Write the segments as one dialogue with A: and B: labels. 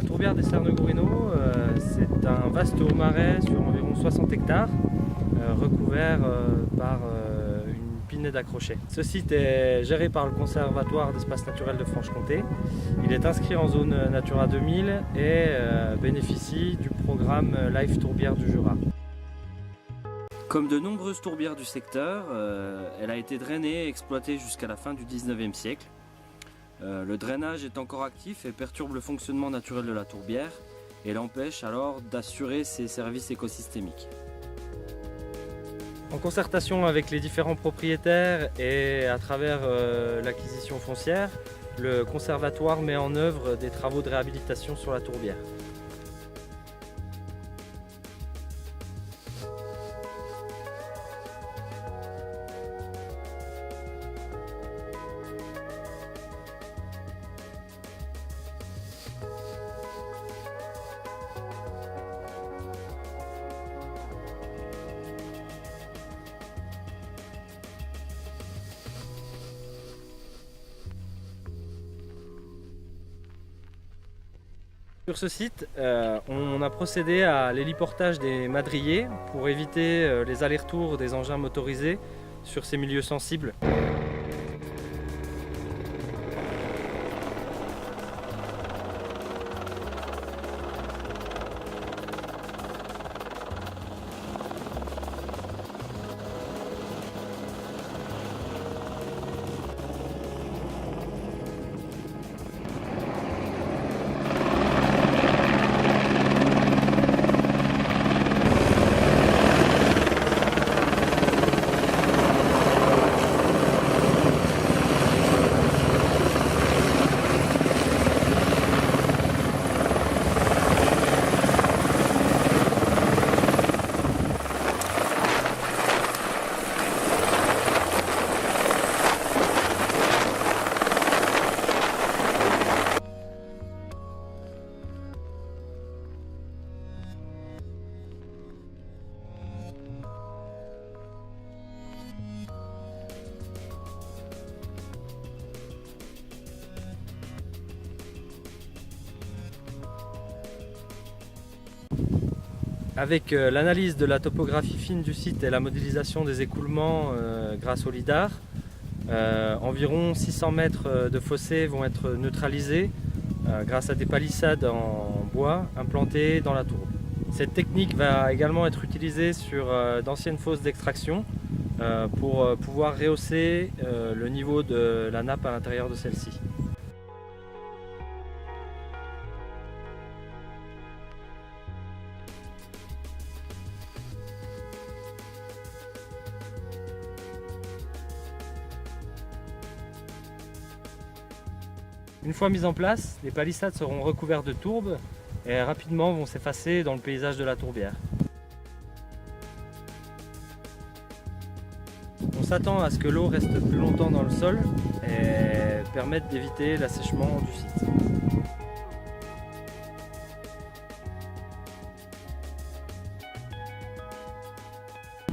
A: La tourbière des Cerneux-Gourineaux, c'est un vaste haut-marais sur environ 60 hectares, recouvert par une pinède accrochée. Ce site est géré par le Conservatoire d'espaces naturels de Franche-Comté. Il est inscrit en zone Natura 2000 et bénéficie du programme Life Tourbière du Jura. Comme de nombreuses tourbières du secteur, elle a été drainée et exploitée jusqu'à la fin du 19e siècle. Le drainage est encore actif et perturbe le fonctionnement naturel de la tourbière et l'empêche alors d'assurer ses services écosystémiques. En concertation avec les différents propriétaires et à travers l'acquisition foncière, le conservatoire met en œuvre des travaux de réhabilitation sur la tourbière. Sur ce site, on a procédé à l'héliportage des madriers pour éviter les allers-retours des engins motorisés sur ces milieux sensibles. Avec l'analyse de la topographie fine du site et la modélisation des écoulements grâce au lidar, environ 600 mètres de fossés vont être neutralisés grâce à des palissades en bois implantées dans la tourbe. Cette technique va également être utilisée sur d'anciennes fosses d'extraction pour pouvoir rehausser le niveau de la nappe à l'intérieur de celle-ci. Une fois mises en place, les palissades seront recouvertes de tourbe et rapidement vont s'effacer dans le paysage de la tourbière. On s'attend à ce que l'eau reste plus longtemps dans le sol et permette d'éviter l'assèchement du site.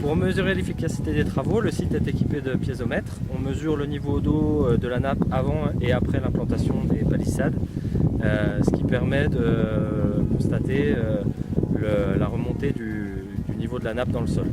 A: Pour mesurer l'efficacité des travaux, le site est équipé de piézomètres. On mesure le niveau d'eau de la nappe avant et après l'implantation des palissades, ce qui permet de constater la remontée du niveau de la nappe dans le sol.